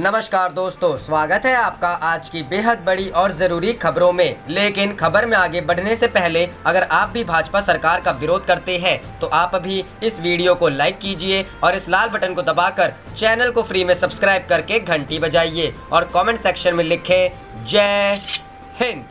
नमस्कार दोस्तों, स्वागत है आपका आज की बेहद बड़ी और जरूरी खबरों में। लेकिन खबर में आगे बढ़ने से पहले अगर आप भी भाजपा सरकार का विरोध करते हैं तो आप अभी इस वीडियो को लाइक कीजिए और इस लाल बटन को दबाकर चैनल को फ्री में सब्सक्राइब करके घंटी बजाइए और कमेंट सेक्शन में लिखें जय हिंद।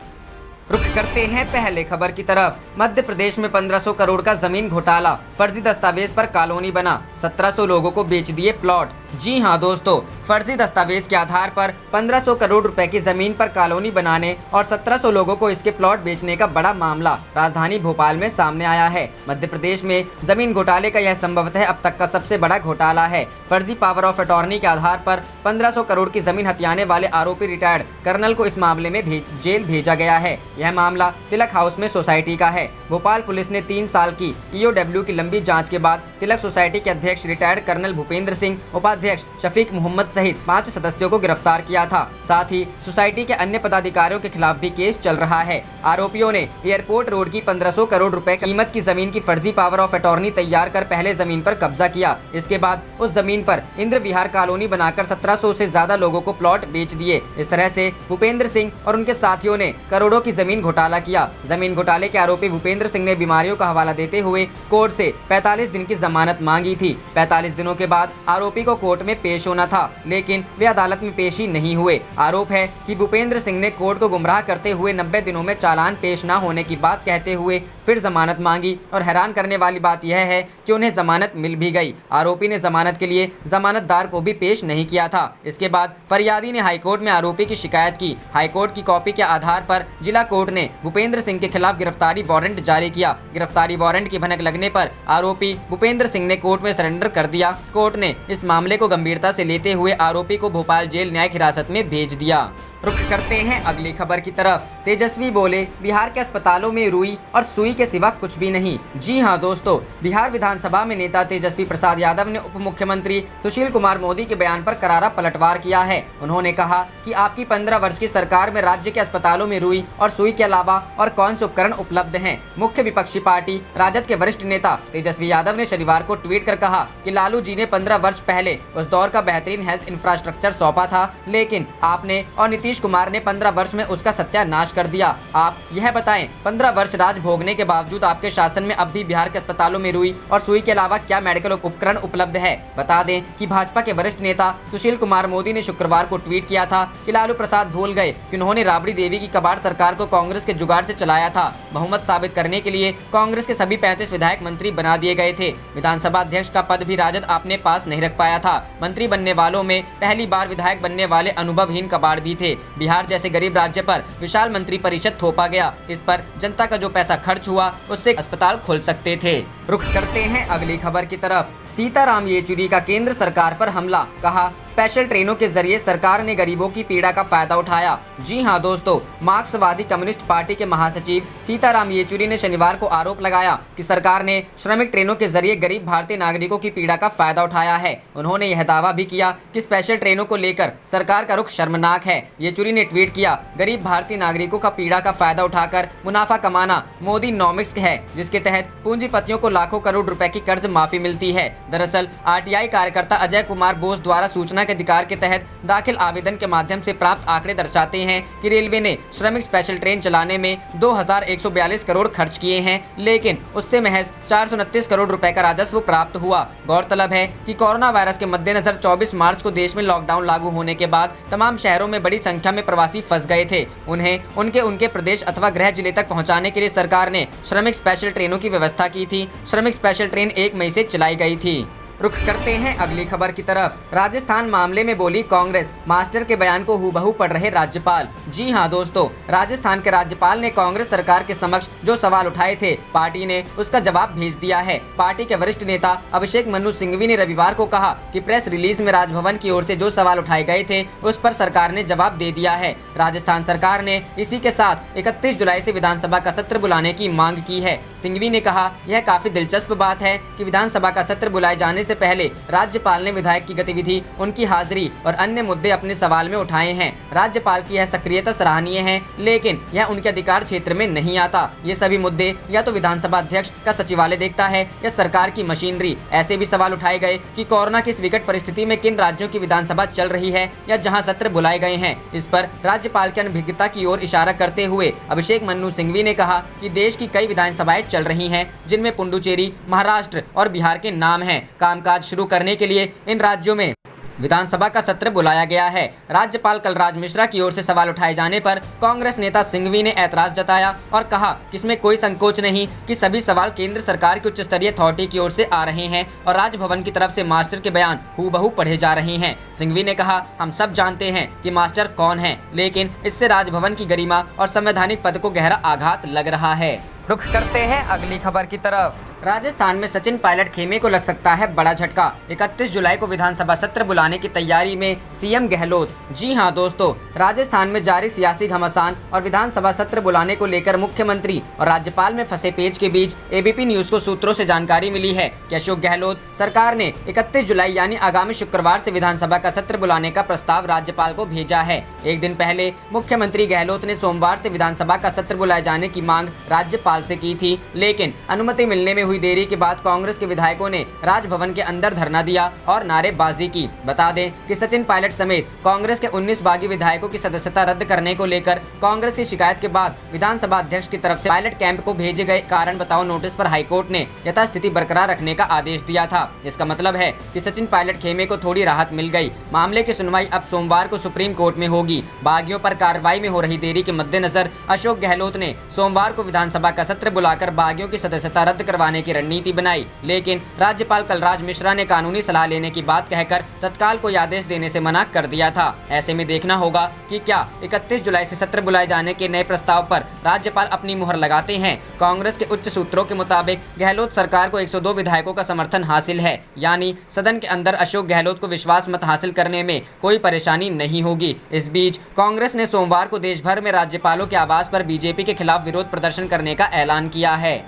रुख करते हैं पहले खबर की तरफ। मध्य प्रदेश में 1500 करोड़ का जमीन घोटाला, फर्जी दस्तावेज पर कॉलोनी बना, 1700 लोगों को बेच दिए प्लॉट। जी हां दोस्तों, फर्जी दस्तावेज के आधार पर 1500 करोड़ रुपए की जमीन पर कॉलोनी बनाने और 1700 लोगों को इसके प्लॉट बेचने का बड़ा मामला राजधानी भोपाल में सामने आया है। मध्य प्रदेश में जमीन घोटाले का यह संभवतः अब तक का सबसे बड़ा घोटाला है। फर्जी पावर ऑफ अटॉर्नी के आधार पर 1500 करोड़ की जमीन हथियाने वाले आरोपी रिटायर्ड कर्नल को इस मामले में जेल भेजा गया है। यह मामला तिलक हाउस में सोसाइटी का है। भोपाल पुलिस ने 3 साल की EOW की लंबी जांच के बाद तिलक सोसाइटी के अध्यक्ष रिटायर्ड कर्नल भूपेंद्र सिंह, उपाध्यक्ष शफीक मोहम्मद सहित 5 सदस्यों को गिरफ्तार किया था। साथ ही सोसाइटी के अन्य पदाधिकारियों के खिलाफ भी केस चल रहा है। आरोपियों ने एयरपोर्ट रोड की 1500 करोड़ रुपए कीमत की जमीन की फर्जी पावर ऑफ अटॉर्नी तैयार कर पहले जमीन पर कब्जा किया। इसके बाद उस जमीन पर इंद्र विहार कॉलोनी बनाकर 1700 से ज्यादा लोगों को प्लॉट बेच दिए। इस तरह से भूपेंद्र सिंह और उनके साथियों ने करोड़ों की जमीन घोटाला किया। जमीन घोटाले के आरोपी भूपेंद्र सिंह ने बीमारियों का हवाला देते हुए कोर्ट से 45 दिन की जमानत मांगी थी। 45 दिनों के बाद आरोपी को कोर्ट में पेश होना था, लेकिन वे अदालत में पेश ही नहीं हुए। आरोप है कि भूपेंद्र सिंह ने कोर्ट को गुमराह करते हुए 90 दिनों में चालान पेश न होने की बात कहते हुए फिर जमानत मांगी और हैरान करने वाली बात यह है कि उन्हें जमानत मिल भी गई। आरोपी ने जमानत के लिए जमानतदार को भी पेश नहीं किया था। इसके बाद फरियादी ने हाईकोर्ट में आरोपी की शिकायत की। हाईकोर्ट की कॉपी के आधार पर जिला कोर्ट ने भूपेंद्र सिंह के खिलाफ गिरफ्तारी वारंट जारी किया। गिरफ्तारी वारंट की भनक लगने पर आरोपी भूपेंद्र सिंह ने कोर्ट में सरेंडर कर दिया। कोर्ट ने इस मामले को गंभीरता से लेते हुए आरोपी को भोपाल जेल न्यायिक हिरासत में भेज दिया। रुख करते हैं अगली खबर की तरफ। तेजस्वी बोले, बिहार के अस्पतालों में रुई और सुई के सिवा कुछ भी नहीं। जी हां दोस्तों, बिहार विधानसभा में नेता तेजस्वी प्रसाद यादव ने उप मुख्यमंत्री सुशील कुमार मोदी के बयान पर करारा पलटवार किया है। उन्होंने कहा कि आपकी 15 वर्ष की सरकार में राज्य के अस्पतालों में रुई और सुई के अलावा और कौन से उपकरण उपलब्ध हैं। मुख्य विपक्षी पार्टी राजद के वरिष्ठ नेता तेजस्वी यादव ने शनिवार को ट्वीट कर कहा कि लालू जी ने 15 वर्ष पहले उस दौर का बेहतरीन हेल्थ इंफ्रास्ट्रक्चर सौंपा था, लेकिन आपने और नीतीश कुमार ने 15 वर्ष में उसका सत्यानाश कर दिया। आप यह बताएं, 15 वर्ष राज भोगने के बावजूद आपके शासन में अब भी बिहार के अस्पतालों में रुई और सुई के अलावा क्या मेडिकल उपकरण उपलब्ध है। बता दें कि भाजपा के वरिष्ठ नेता सुशील कुमार मोदी ने शुक्रवार को ट्वीट किया था कि लालू प्रसाद भूल गए कि उन्होंने राबड़ी देवी की कबाड़ सरकार को कांग्रेस के जुगाड़ से चलाया था। बहुमत साबित करने के लिए कांग्रेस के सभी 35 विधायक मंत्री बना दिए गए थे। विधानसभा अध्यक्ष का पद भी राजद अपने पास नहीं रख पाया था। मंत्री बनने वालों में पहली बार विधायक बनने वाले अनुभवहीन कबाड़ भी थे। बिहार जैसे गरीब राज्य पर विशाल मंत्री परिषद थोपा गया। इस पर जनता का जो पैसा खर्च हुआ उससे अस्पताल खोल सकते थे। रुख करते हैं अगली खबर की तरफ। सीताराम येचुरी का केंद्र सरकार पर हमला, कहा स्पेशल ट्रेनों के जरिए सरकार ने गरीबों की पीड़ा का फायदा उठाया। जी हां दोस्तों, मार्क्सवादी कम्युनिस्ट पार्टी के महासचिव सीताराम येचुरी ने शनिवार को आरोप लगाया कि सरकार ने श्रमिक ट्रेनों के जरिए गरीब भारतीय नागरिकों की पीड़ा का फायदा उठाया है। उन्होंने यह दावा भी किया कि स्पेशल ट्रेनों को लेकर सरकार का रुख शर्मनाक है। येचुरी ने ट्वीट किया, गरीब भारतीय नागरिकों का पीड़ा का फायदा उठाकर मुनाफा कमाना मोदी नॉमिक्स है, जिसके तहत पूंजीपतियों को लाखों करोड़ रुपए की कर्ज माफी मिलती है। दरअसल RTI कार्यकर्ता अजय कुमार बोस द्वारा सूचना के अधिकार के तहत दाखिल आवेदन के माध्यम से प्राप्त आंकड़े दर्शाते हैं कि रेलवे ने श्रमिक स्पेशल ट्रेन चलाने में 2142 करोड़ खर्च किए हैं, लेकिन उससे महज 429 करोड़ रुपए का राजस्व प्राप्त हुआ। गौरतलब है कि कोरोना वायरस के मद्देनजर 24 मार्च को देश में लॉकडाउन लागू होने के बाद तमाम शहरों में बड़ी संख्या में प्रवासी फंस गए थे। उन्हें उनके प्रदेश अथवा गृह जिले तक पहुंचाने के लिए सरकार ने श्रमिक स्पेशल ट्रेनों की व्यवस्था की थी। श्रमिक स्पेशल ट्रेन 1 मई से चलाई गई थी। रुख करते हैं अगली खबर की तरफ। राजस्थान मामले में बोली कांग्रेस, मास्टर के बयान को हूबहू पढ़ रहे राज्यपाल। जी हां दोस्तों, राजस्थान के राज्यपाल ने कांग्रेस सरकार के समक्ष जो सवाल उठाए थे, पार्टी ने उसका जवाब भेज दिया है। पार्टी के वरिष्ठ नेता अभिषेक मनु सिंघवी ने रविवार को कहा कि प्रेस रिलीज में राजभवन की ओर से जो सवाल उठाए गए थे उस पर सरकार ने जवाब दे दिया है। राजस्थान सरकार ने इसी के साथ 31 जुलाई से विधानसभा का सत्र बुलाने की मांग की है। सिंघवी ने कहा, यह काफी दिलचस्प बात है कि विधानसभा का सत्र बुलाए जाने से पहले राज्यपाल ने विधायक की गतिविधि, उनकी हाजिरी और अन्य मुद्दे अपने सवाल में उठाए हैं। राज्यपाल की यह सक्रियता सराहनीय है, लेकिन यह उनके अधिकार क्षेत्र में नहीं आता। ये सभी मुद्दे या तो विधानसभा अध्यक्ष का सचिवालय देखता है या सरकार की मशीनरी। ऐसे भी सवाल उठाए गए कि कोरोना की इस विकट परिस्थिति में किन राज्यों की विधानसभा चल रही है या जहां सत्र बुलाए गए हैं। इस पर राज्यपाल की अनभिज्ञता की ओर इशारा करते हुए अभिषेक मन्नू सिंघवी ने कहा कि देश की कई विधानसभाएं चल रही हैं, जिनमें पुडुचेरी, महाराष्ट्र और बिहार के नाम हैं। कामकाज शुरू करने के लिए इन राज्यों में विधानसभा का सत्र बुलाया गया है। राज्यपाल कलराज मिश्रा की ओर से सवाल उठाए जाने पर कांग्रेस नेता सिंघवी ने ऐतराज जताया और कहा कि इसमें कोई संकोच नहीं कि सभी सवाल केंद्र सरकार की उच्च स्तरीय अथॉरिटी की ओर से आ रहे हैं और राजभवन की तरफ से मास्टर के बयान हूबहू पढ़े जा रहे हैं। सिंघवी ने कहा, हम सब जानते हैं कि मास्टर कौन है, लेकिन इससे राजभवन की गरिमा और संवैधानिक पद को गहरा आघात लग रहा है। रुख करते हैं अगली खबर की तरफ। राजस्थान में सचिन पायलट खेमे को लग सकता है बड़ा झटका। 31 जुलाई को विधानसभा सत्र बुलाने की तैयारी में सीएम गहलोत। जी हां दोस्तों, राजस्थान में जारी सियासी घमासान और विधानसभा सत्र बुलाने को लेकर मुख्यमंत्री और राज्यपाल में फंसे पेच के बीच एबीपी न्यूज को सूत्रों से जानकारी मिली है कि अशोक गहलोत सरकार ने 31 जुलाई यानी आगामी शुक्रवार से विधानसभा का सत्र बुलाने का प्रस्ताव राज्यपाल को भेजा है। एक दिन पहले मुख्यमंत्री गहलोत ने सोमवार से विधानसभा का सत्र बुलाए जाने की मांग राज्यपाल से की थी, लेकिन अनुमति मिलने में हुई देरी के बाद कांग्रेस के विधायकों ने राजभवन के अंदर धरना दिया और नारेबाजी की। बता दें कि सचिन पायलट समेत कांग्रेस के 19 बागी विधायकों की सदस्यता रद्द करने को लेकर कांग्रेस की शिकायत के बाद विधानसभा अध्यक्ष की तरफ से पायलट कैंप को भेजे गए कारण बताओ नोटिस पर हाईकोर्ट ने यथास्थिति बरकरार रखने का आदेश दिया था। इसका मतलब है कि सचिन पायलट खेमे को थोड़ी राहत मिल गई। मामले की सुनवाई अब सोमवार को सुप्रीम कोर्ट में होगी। बागियों पर कार्रवाई में हो रही देरी के मद्देनजर अशोक गहलोत ने सोमवार को विधानसभा का सत्र बुलाकर बागियों की सदस्यता रद्द करवाने की रणनीति बनाई, लेकिन राज्यपाल कलराज मिश्रा ने कानूनी सलाह लेने की बात कहकर तत्काल कोई आदेश देने से मना कर दिया था। ऐसे में देखना होगा कि क्या 31 जुलाई से सत्र बुलाए जाने के नए प्रस्ताव पर राज्यपाल अपनी मुहर लगाते हैं। कांग्रेस के उच्च सूत्रों के मुताबिक गहलोत सरकार को 102 विधायकों का समर्थन हासिल है, यानी सदन के अंदर अशोक गहलोत को विश्वास मत हासिल करने में कोई परेशानी नहीं होगी। इस बीच कांग्रेस ने सोमवार को देश भर में राज्यपालों के आवास पर बीजेपी के खिलाफ विरोध प्रदर्शन करने का ऐलान किया है।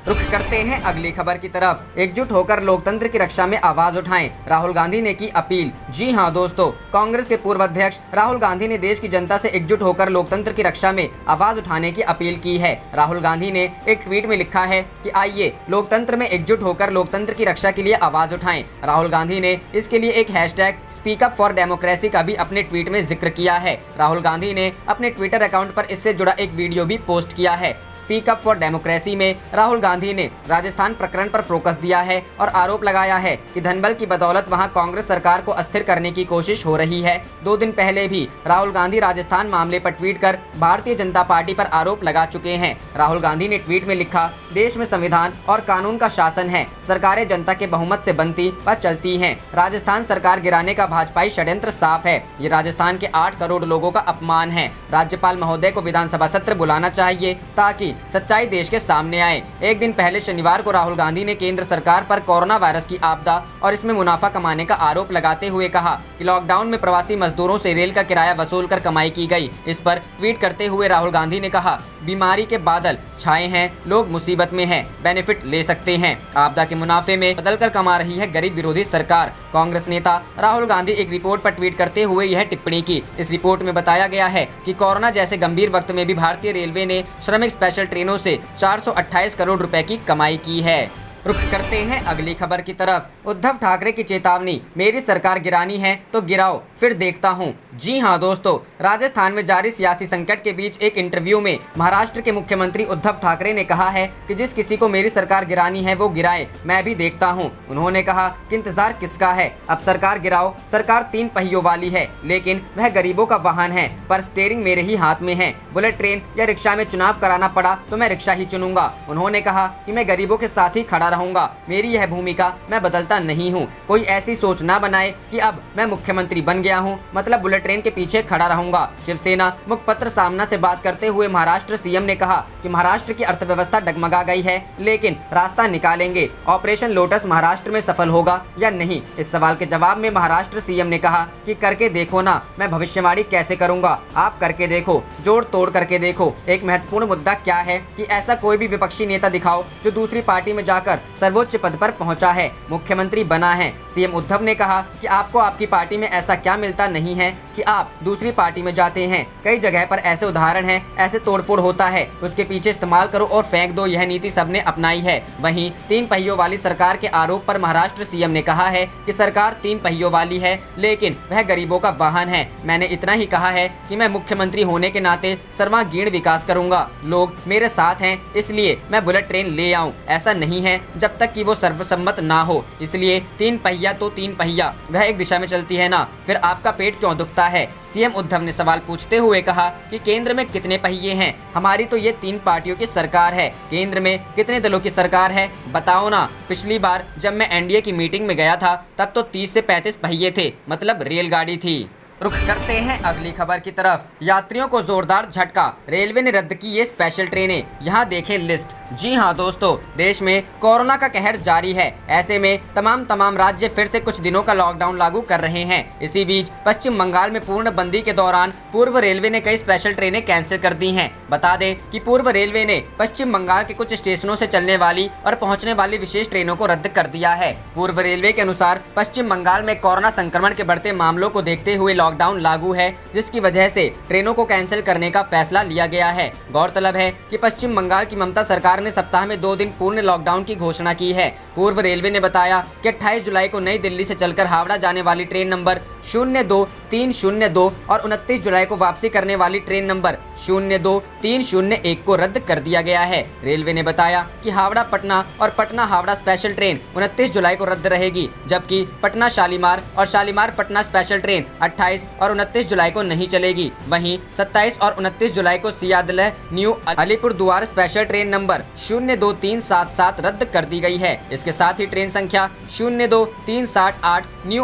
रुख करते हैं अगली खबर की तरफ। एकजुट होकर लोकतंत्र की रक्षा में आवाज उठाएं, राहुल गांधी ने की अपील। जी हां दोस्तों, कांग्रेस के पूर्व अध्यक्ष राहुल गांधी ने देश की जनता से एकजुट होकर लोकतंत्र की रक्षा में आवाज उठाने की अपील की है। राहुल गांधी ने एक ट्वीट में लिखा है कि आइए लोकतंत्र में एकजुट होकर लोकतंत्र की रक्षा के लिए आवाज उठाएं। राहुल गांधी ने इसके लिए एक hashtag speak up for democracy का भी अपने ट्वीट में जिक्र किया है। राहुल गांधी ने अपने ट्विटर अकाउंट पर इससे जुड़ा एक वीडियो भी पोस्ट किया है। स्पीक अप फॉर डेमोक्रेसी में राहुल गांधी ने राजस्थान प्रकरण पर फोकस दिया है और आरोप लगाया है कि धनबल की बदौलत वहां कांग्रेस सरकार को अस्थिर करने की कोशिश हो रही है। 2 दिन पहले भी राहुल गांधी राजस्थान मामले पर ट्वीट कर भारतीय जनता पार्टी पर आरोप लगा चुके हैं। राहुल गांधी ने ट्वीट में लिखा, देश में संविधान और कानून का शासन है, सरकारें जनता के बहुमत से बनती व चलती हैं। राजस्थान सरकार गिराने का भाजपाई षड्यंत्र साफ है। ये राजस्थान के 8 करोड़ लोगों का अपमान है। राज्यपाल महोदय को विधानसभा सत्र बुलाना चाहिए ताकि सच्चाई देश के सामने आए। एक दिन पहले शनिवार को राहुल गांधी ने केंद्र सरकार पर कोरोना वायरस की आपदा और इसमें मुनाफा कमाने का आरोप लगाते हुए कहा कि लॉकडाउन में प्रवासी मजदूरों से रेल का किराया वसूल कर कमाई की गई। इस पर ट्वीट करते हुए राहुल गांधी ने कहा, बीमारी के बादल छाए हैं, लोग मुसीबत में हैं, बेनिफिट ले सकते हैं। आपदा के मुनाफे में बदलकर कमा रही है गरीब विरोधी सरकार। कांग्रेस नेता राहुल गांधी एक रिपोर्ट पर ट्वीट करते हुए यह टिप्पणी की। इस रिपोर्ट में बताया गया है कि कोरोना जैसे गंभीर वक्त में भी भारतीय रेलवे ने श्रमिक स्पेशल ट्रेनों से 428 करोड़ रुपए की कमाई की है। रुख करते हैं अगली खबर की तरफ। उद्धव ठाकरे की चेतावनी, मेरी सरकार गिरानी है तो गिराओ, फिर देखता हूं। जी हां दोस्तों, राजस्थान में जारी सियासी संकट के बीच एक इंटरव्यू में महाराष्ट्र के मुख्यमंत्री उद्धव ठाकरे ने कहा है कि जिस किसी को मेरी सरकार गिरानी है वो गिराए, मैं भी देखता हूं। उन्होंने कहा कि इंतजार किसका है, अब सरकार गिराओ। सरकार 3 पहियों वाली है, लेकिन वह गरीबों का वाहन है, पर स्टीयरिंग मेरे ही हाथ में है। बुलेट ट्रेन या रिक्शा में चुनाव कराना पड़ा तो मैं रिक्शा ही चुनूंगा। उन्होंने कहा कि मैं गरीबों के साथ ही खड़ा रहूंगा। मेरी यह भूमिका मैं बदलता नहीं हूँ। कोई ऐसी सोच ना बनाए कि अब मैं मुख्यमंत्री बन गया हूँ, मतलब बुलेट ट्रेन के पीछे खड़ा रहूंगा। शिवसेना मुखपत्र सामना से बात करते हुए महाराष्ट्र सीएम ने कहा कि महाराष्ट्र की अर्थव्यवस्था डगमगा गई है, लेकिन रास्ता निकालेंगे। ऑपरेशन लोटस महाराष्ट्र में सफल होगा या नहीं, इस सवाल के जवाब में महाराष्ट्र सीएम ने कहा कि करके देखो ना, मैं भविष्यवाणी कैसे करूंगा, आप करके देखो, जोड़ तोड़ करके देखो। एक महत्वपूर्ण मुद्दा क्या है कि ऐसा कोई भी विपक्षी नेता दिखाओ जो दूसरी पार्टी में जाकर सर्वोच्च पद पर पहुंचा है, मुख्यमंत्री बना है। सीएम उद्धव ने कहा कि आपको आपकी पार्टी में ऐसा क्या मिलता नहीं है कि आप दूसरी पार्टी में जाते हैं। कई जगह पर ऐसे उदाहरण हैं, ऐसे तोड़फोड़ होता है, उसके पीछे इस्तेमाल करो और फेंक दो। यह नीति सबने अपनाई है। वहीं 3 पहियों वाली सरकार के आरोप पर महाराष्ट्र सीएम ने कहा है कि सरकार 3 पहियों वाली है, लेकिन वह गरीबों का वाहन है। मैंने इतना ही कहा है कि मैं मुख्यमंत्री होने के नाते सर्वांगीण विकास करूंगा। लोग मेरे साथ हैं, इसलिए मैं बुलेट ट्रेन ले आऊं। ऐसा नहीं है जब तक कि वो सर्वसम्मत ना हो। इसलिए 3 पहिया तो 3 पहिया, वह एक दिशा में चलती है ना, फिर आपका पेट क्यों दुखता है। सीएम उद्धव ने सवाल पूछते हुए कहा कि केंद्र में कितने पहिए हैं, हमारी तो ये 3 पार्टियों की सरकार है, केंद्र में कितने दलों की सरकार है बताओ ना। पिछली बार जब मैं एनडीए की मीटिंग में गया था तब तो 30 से 35 पहिए थे, मतलब रेलगाड़ी थी। रुख करते हैं अगली खबर की तरफ। यात्रियों को जोरदार झटका, रेलवे ने रद्द की ये स्पेशल ट्रेनें, यहाँ देखें लिस्ट। जी हाँ दोस्तों, देश में कोरोना का कहर जारी है। ऐसे में तमाम राज्य फिर से कुछ दिनों का लॉकडाउन लागू कर रहे हैं। इसी बीच पश्चिम बंगाल में पूर्णबंदी के दौरान पूर्व रेलवे ने कई स्पेशल ट्रेनें कैंसिल कर दी हैं। बता दें कि पूर्व रेलवे ने पश्चिम बंगाल के कुछ स्टेशनों से चलने वाली और पहुंचने वाली विशेष ट्रेनों को रद्द कर दिया है। पूर्व रेलवे के अनुसार पश्चिम बंगाल में कोरोना संक्रमण के बढ़ते मामलों को देखते हुए लॉकडाउन लागू है, जिसकी वजह से ट्रेनों को कैंसिल करने का फैसला लिया गया है। गौरतलब है कि पश्चिम बंगाल की ममता सरकार ने सप्ताह में 2 दिन पूर्ण लॉकडाउन की घोषणा की है। पूर्व रेलवे ने बताया कि 28 जुलाई को नई दिल्ली से चलकर हावड़ा जाने वाली ट्रेन नंबर 02302 और 29 जुलाई को वापसी करने वाली ट्रेन नंबर 02301 को रद्द कर दिया गया है। रेलवे ने बताया कि हावड़ा पटना और पटना हावड़ा स्पेशल ट्रेन 29 जुलाई को रद्द रहेगी, जबकि पटना शालीमार और शालीमार पटना स्पेशल ट्रेन 28 और 29 जुलाई को नहीं चलेगी। वहीं 27 और 29 जुलाई को Sealdah new Alipurduar special train number 02377 रद्द कर दी गई है। इसके साथ ही ट्रेन संख्या 02378 न्यू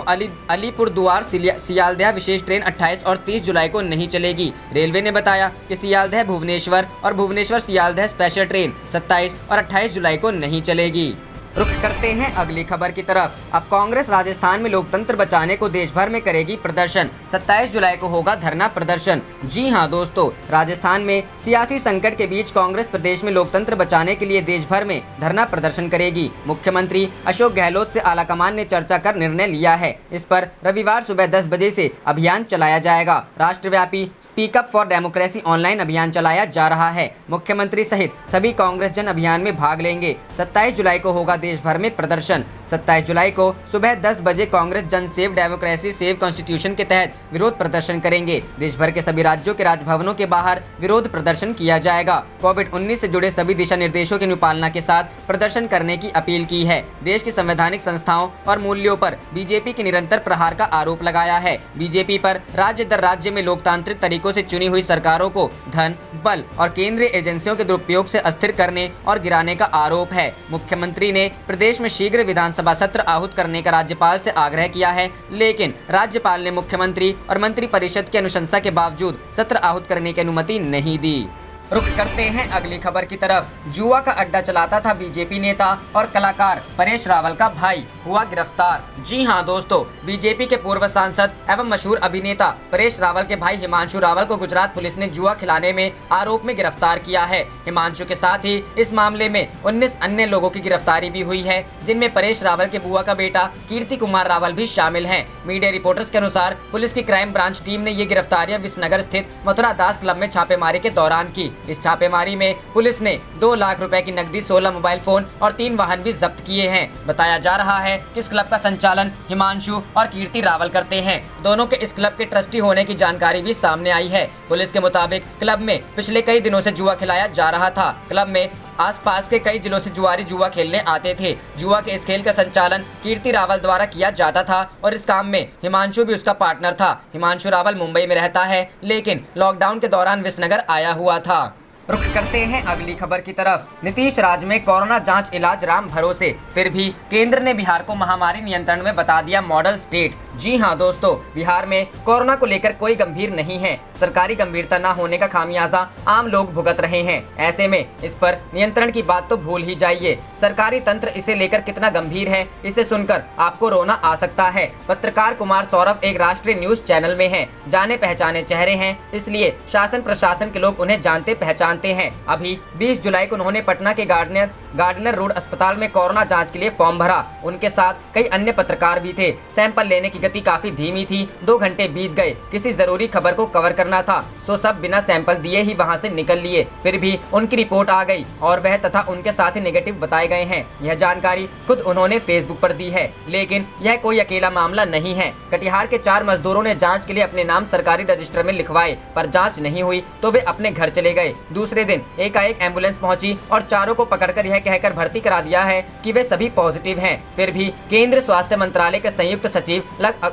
अलीपुरद्वार सियालदह विशेष ट्रेन 28 और 30 जुलाई को नहीं चलेगी। रेलवे ने बताया कि सियालदह भुवनेश्वर और भुवनेश्वर सियालदह स्पेशल ट्रेन 27 और 28 जुलाई को नहीं चलेगी। रुख करते हैं अगली खबर की तरफ। अब कांग्रेस राजस्थान में लोकतंत्र बचाने को देश भर में करेगी प्रदर्शन। 27 जुलाई को होगा धरना प्रदर्शन। जी हां दोस्तों, राजस्थान में सियासी संकट के बीच कांग्रेस प्रदेश में लोकतंत्र बचाने के लिए देश भर में धरना प्रदर्शन करेगी। मुख्यमंत्री अशोक गहलोत से आलाकमान ने चर्चा कर निर्णय लिया है। इस पर रविवार सुबह 10 बजे से अभियान चलाया जाएगा। राष्ट्रव्यापी speak up for democracy online अभियान चलाया जा रहा है। मुख्यमंत्री सहित सभी कांग्रेस जन अभियान में भाग लेंगे। 27 जुलाई को होगा देश भर में प्रदर्शन। 27 जुलाई को सुबह 10 बजे कांग्रेस जन सेव डेमोक्रेसी सेव कॉन्स्टिट्यूशन के तहत विरोध प्रदर्शन करेंगे। देश भर के सभी राज्यों के राजभवनों के बाहर विरोध प्रदर्शन किया जाएगा। कोविड-19 से जुड़े सभी दिशा निर्देशों की अनुपालना के साथ प्रदर्शन करने की अपील की है। देश की संवैधानिक संस्थाओं और मूल्यों पर बीजेपी के निरंतर प्रहार का आरोप लगाया है। बीजेपी पर राज्य दर राज्य में लोकतांत्रिक तरीकों से चुनी हुई सरकारों को धन, बल और केंद्रीय एजेंसियों के दुरुपयोग से अस्थिर करने और गिराने का आरोप है। मुख्यमंत्री ने प्रदेश में शीघ्र विधानसभा सत्र आहूत करने का राज्यपाल से आग्रह किया है, लेकिन राज्यपाल ने मुख्यमंत्री और मंत्रिपरिषद की अनुशंसा के बावजूद सत्र आहूत करने की अनुमति नहीं दी। रुख करते हैं अगली खबर की तरफ। जुआ का अड्डा चलाता था बीजेपी नेता और कलाकार परेश रावल का भाई हुआ गिरफ्तार। जी हां दोस्तों, बीजेपी के पूर्व सांसद एवं मशहूर अभिनेता परेश रावल के भाई हिमांशु रावल को गुजरात पुलिस ने जुआ खिलाने में आरोप में गिरफ्तार किया है। हिमांशु के साथ ही इस मामले में 19 अन्य लोगों की गिरफ्तारी भी हुई है, जिनमें परेश रावल के बुआ का बेटा कीर्ति कुमार रावल भी शामिल है। मीडिया रिपोर्टर्स के अनुसार पुलिस की क्राइम ब्रांच टीम ने ये गिरफ्तारियां विसनगर स्थित मथुरा दास क्लब में छापेमारी के दौरान की। इस छापेमारी में पुलिस ने 2 लाख रुपए की नकदी, 16 मोबाइल फोन और 3 वाहन भी जब्त किए हैं। बताया जा रहा है कि इस क्लब का संचालन हिमांशु और कीर्ति रावल करते हैं। दोनों के इस क्लब के ट्रस्टी होने की जानकारी भी सामने आई है। पुलिस के मुताबिक क्लब में पिछले कई दिनों से जुआ खिलाया जा रहा था। क्लब में आसपास के कई जिलों से जुआरी जुआ खेलने आते थे। जुआ के इस खेल का संचालन कीर्ति रावल द्वारा किया जाता था और इस काम में हिमांशु भी उसका पार्टनर था। हिमांशु रावल मुंबई में रहता है, लेकिन लॉकडाउन के दौरान विसनगर आया हुआ था। रुख करते हैं अगली खबर की तरफ। नीतीश राज में कोरोना जांच इलाज राम भरोसे, फिर भी केंद्र ने बिहार को महामारी नियंत्रण में बता दिया मॉडल स्टेट। जी हां दोस्तों, बिहार में कोरोना को लेकर कोई गंभीर नहीं है। सरकारी गंभीरता न होने का खामियाजा आम लोग भुगत रहे हैं। ऐसे में इस पर नियंत्रण की बात तो भूल ही जाइए। सरकारी तंत्र इसे लेकर कितना गंभीर है, इसे सुनकर आपको रोना आ सकता है। पत्रकार कुमार सौरभ एक राष्ट्रीय न्यूज चैनल में हैं, जाने पहचाने चेहरे हैं, इसलिए शासन प्रशासन के लोग उन्हें जानते पहचानते हैं। अभी 20 जुलाई को उन्होंने पटना के गार्डनर रोड अस्पताल में कोरोना जांच के लिए फॉर्म भरा। उनके साथ कई अन्य पत्रकार भी थे। सैंपल लेने की गति काफी धीमी थी। 2 घंटे बीत गए, किसी जरूरी खबर को कवर करना था, सो सब बिना सैंपल दिए ही वहां से निकल लिए। फिर भी उनकी रिपोर्ट आ गई और वह तथा उनके साथी नेगेटिव बताए गए हैं। यह जानकारी खुद उन्होंने फेसबुक पर दी है। लेकिन यह कोई अकेला मामला नहीं है। कटिहार के 4 मजदूरों ने जांच के लिए अपने नाम सरकारी रजिस्टर में लिखवाए, पर जांच नहीं हुई तो वे अपने घर चले गए। दूसरे दिन एकाएक एम्बुलेंस पहुंची और चारों को पकड़कर यह कहकर भर्ती करा दिया है कि वे सभी पॉजिटिव हैं। फिर भी केंद्र स्वास्थ्य मंत्रालय के संयुक्त सचिव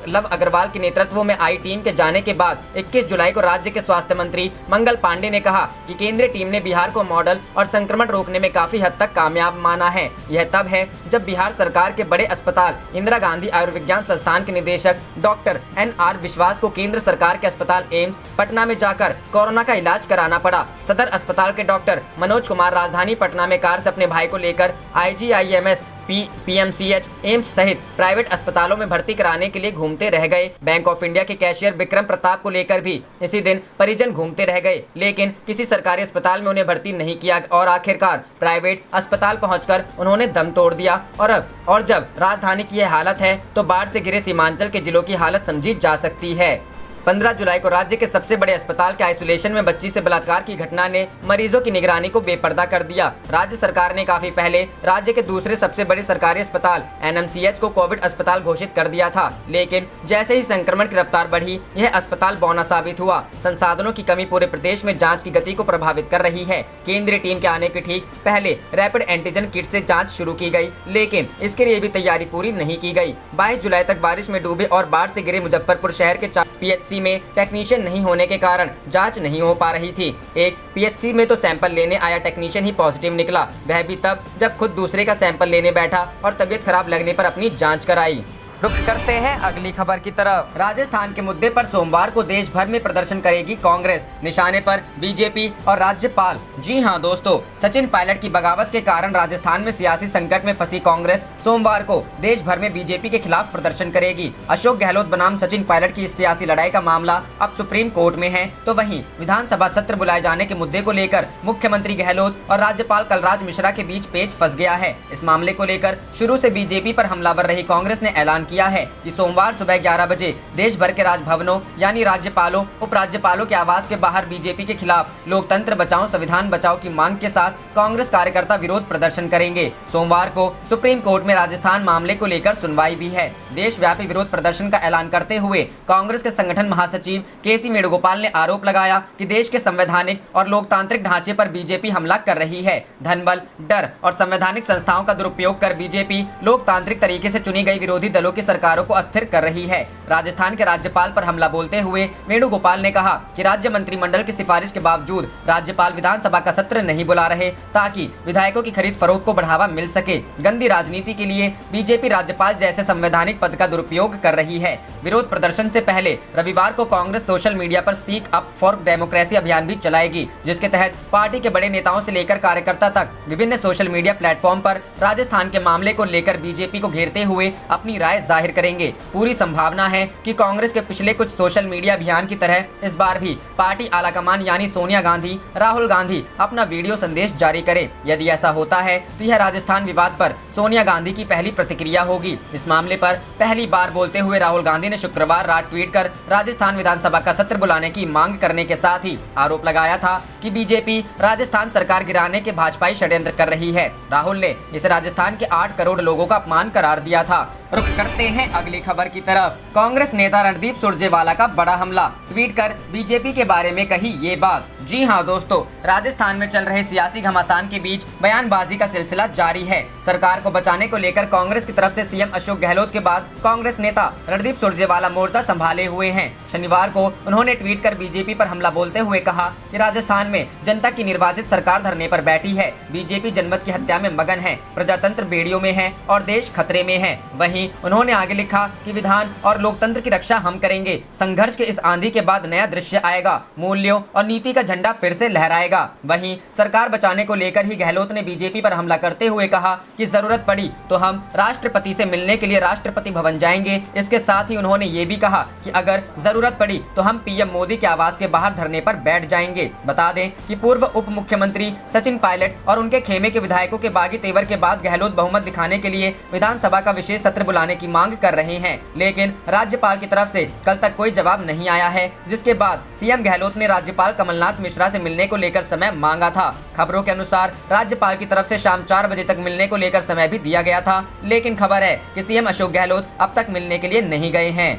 लव अग्रवाल के नेतृत्व में आई टीम के जाने के बाद 21 जुलाई को राज्य के स्वास्थ्य मंत्री मंगल पांडे ने कहा कि केंद्रीय टीम ने बिहार को मॉडल और संक्रमण रोकने में काफी हद तक कामयाब माना है। यह तब है जब बिहार सरकार के बड़े अस्पताल इंदिरा गांधी आयुर्विज्ञान संस्थान के निदेशक डॉक्टर NR विश्वास को केंद्र सरकार के अस्पताल एम्स पटना में जाकर कोरोना का इलाज कराना पड़ा। सदर अस्पताल के डॉक्टर मनोज कुमार राजधानी पटना में कार से अपने भाई को लेकर IGIMS PMCH एम्स सहित प्राइवेट अस्पतालों में भर्ती कराने के लिए घूमते रह गए। बैंक ऑफ इंडिया के कैशियर विक्रम प्रताप को लेकर भी इसी दिन परिजन घूमते रह गए, लेकिन किसी सरकारी अस्पताल में उन्हें भर्ती नहीं किया और आखिरकार प्राइवेट अस्पताल पहुंचकर उन्होंने दम तोड़ दिया। और जब राजधानी की यह हालत है तो बाढ़ से घिरे सीमांचल के जिलों की हालत समझी जा सकती है। 15 जुलाई को राज्य के सबसे बड़े अस्पताल के आइसोलेशन में बच्ची से बलात्कार की घटना ने मरीजों की निगरानी को बेपर्दा कर दिया। राज्य सरकार ने काफी पहले राज्य के दूसरे सबसे बड़े सरकारी अस्पताल NMCH को कोविड अस्पताल घोषित कर दिया था, लेकिन जैसे ही संक्रमण की रफ्तार बढ़ी, यह अस्पताल बौना साबित हुआ। संसाधनों की कमी पूरे प्रदेश में जाँच की गति को प्रभावित कर रही है। केंद्रीय टीम के आने के ठीक पहले रैपिड एंटीजन किट से जाँच शुरू की गयी, लेकिन इसके लिए भी तैयारी पूरी नहीं की गयी। 22 जुलाई तक बारिश में डूबे और बाढ़ से घिरे मुजफ्फरपुर शहर के PHC में टेक्नीशियन नहीं होने के कारण जांच नहीं हो पा रही थी। एक PHC में तो सैंपल लेने आया टेक्नीशियन ही पॉजिटिव निकला, वह भी तब जब खुद दूसरे का सैंपल लेने बैठा और तबीयत खराब लगने पर अपनी जांच कराई। रुख करते हैं अगली खबर की तरफ। राजस्थान के मुद्दे पर सोमवार को देश भर में प्रदर्शन करेगी कांग्रेस, निशाने पर बीजेपी और राज्यपाल। जी हां दोस्तों, सचिन पायलट की बगावत के कारण राजस्थान में सियासी संकट में फंसी कांग्रेस सोमवार को देश भर में बीजेपी के खिलाफ प्रदर्शन करेगी। अशोक गहलोत बनाम सचिन पायलट की इस सियासी लड़ाई का मामला अब सुप्रीम कोर्ट में है, तो वहीं विधानसभा सत्र बुलाए जाने के मुद्दे को लेकर मुख्यमंत्री गहलोत और राज्यपाल कलराज मिश्रा के बीच पेच फंस गया है। इस मामले को लेकर शुरू से बीजेपी पर हमलावर रही कांग्रेस ने ऐलान किया है कि सोमवार सुबह 11 बजे देश भर के राजभवनों यानी राज्यपालों, उपराज्यपालों के आवास के बाहर बीजेपी के खिलाफ लोकतंत्र बचाओ संविधान बचाओ की मांग के साथ कांग्रेस कार्यकर्ता विरोध प्रदर्शन करेंगे। सोमवार को सुप्रीम कोर्ट में राजस्थान मामले को लेकर सुनवाई भी है। देशव्यापी विरोध प्रदर्शन का ऐलान करते हुए कांग्रेस के संगठन महासचिव KC वेणुगोपाल ने आरोप लगाया कि देश के संवैधानिक और लोकतांत्रिक ढांचे पर बीजेपी हमला कर रही है। धनबल, डर और संवैधानिक संस्थाओं का दुरुपयोग कर बीजेपी लोकतांत्रिक तरीके से चुनी गई विरोधी दलों की सरकारों को अस्थिर कर रही है। राजस्थान के राज्यपाल पर हमला बोलते हुए वेणुगोपाल ने कहा कि राज्य मंत्रिमंडल की सिफारिश के बावजूद राज्यपाल विधानसभा का सत्र नहीं बुला रहे ताकि विधायकों की खरीद फरोख्त को बढ़ावा मिल सके। गंदी राजनीति के लिए बीजेपी राज्यपाल जैसे संवैधानिक पद का दुरुपयोग कर रही है। विरोध प्रदर्शन से पहले रविवार को कांग्रेस सोशल मीडिया पर स्पीक अप फॉर डेमोक्रेसी अभियान भी चलाएगी, जिसके तहत पार्टी के बड़े नेताओं से लेकर कार्यकर्ता तक विभिन्न सोशल मीडिया प्लेटफॉर्म पर राजस्थान के मामले को लेकर बीजेपी को घेरते हुए अपनी राय जाहिर करेंगे। पूरी संभावना है कि कांग्रेस के पिछले कुछ सोशल मीडिया अभियान की तरह इस बार भी पार्टी आलाकमान यानी सोनिया गांधी, राहुल गांधी अपना वीडियो संदेश जारी करे। यदि ऐसा होता है तो यह राजस्थान विवाद पर सोनिया गांधी की पहली प्रतिक्रिया होगी। इस मामले पर पहली बार बोलते हुए राहुल गांधी ने शुक्रवार रात ट्वीट कर राजस्थान विधानसभा का सत्र बुलाने की मांग करने के साथ ही आरोप लगाया था कि बीजेपी राजस्थान सरकार गिराने के भाजपाई षड्यंत्र कर रही है। राहुल ने इसे राजस्थान के 8 करोड़ लोगों का अपमान करार दिया था। रुख करते बढ़ते हैं अगली खबर की तरफ। कांग्रेस नेता रणदीप सुरजेवाला का बड़ा हमला, ट्वीट कर बीजेपी के बारे में कही ये बात। जी हां दोस्तों, राजस्थान में चल रहे सियासी घमासान के बीच बयानबाजी का सिलसिला जारी है। सरकार को बचाने को लेकर कांग्रेस की तरफ से सीएम अशोक गहलोत के बाद कांग्रेस नेता रणदीप सुरजेवाला मोर्चा संभाले हुए हैं। शनिवार को उन्होंने ट्वीट कर बीजेपी पर हमला बोलते हुए कहा कि राजस्थान में जनता की निर्वाचित सरकार धरने पर बैठी है, बीजेपी जनमत की हत्या में मगन है, प्रजातंत्र बेड़ियों में है और देश खतरे में है। वहीं उन्होंने आगे लिखा कि विधान और लोकतंत्र की रक्षा हम करेंगे। संघर्ष के इस आंधी के बाद नया दृश्य आएगा, मूल्यों और नीति का झंडा फिर से लहराएगा। वहीं सरकार बचाने को लेकर ही गहलोत ने बीजेपी पर हमला करते हुए कहा कि जरूरत पड़ी तो हम राष्ट्रपति से मिलने के लिए राष्ट्रपति भवन जाएंगे। इसके साथ ही उन्होंने ये भी कहा कि अगर जरूरत पड़ी तो हम पीएम मोदी के आवास के बाहर धरने पर बैठ जाएंगे। बता दें कि पूर्व उप मुख्यमंत्री सचिन पायलट और उनके खेमे के विधायकों के बागी तेवर के बाद गहलोत बहुमत दिखाने के लिए विधानसभा का विशेष सत्र बुलाने की मांग कर रहे हैं, लेकिन राज्यपाल की तरफ से कल तक कोई जवाब नहीं आया है, जिसके बाद सीएम गहलोत ने राज्यपाल कमलनाथ मिश्रा से मिलने को लेकर समय मांगा था। खबरों के अनुसार राज्यपाल की तरफ से शाम 4 बजे तक मिलने को लेकर समय भी दिया गया था, लेकिन खबर है कि सीएम अशोक गहलोत अब तक मिलने के लिए नहीं गए हैं।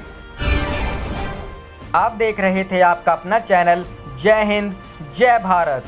आप देख रहे थे आपका अपना चैनल जय हिंद जय भारत।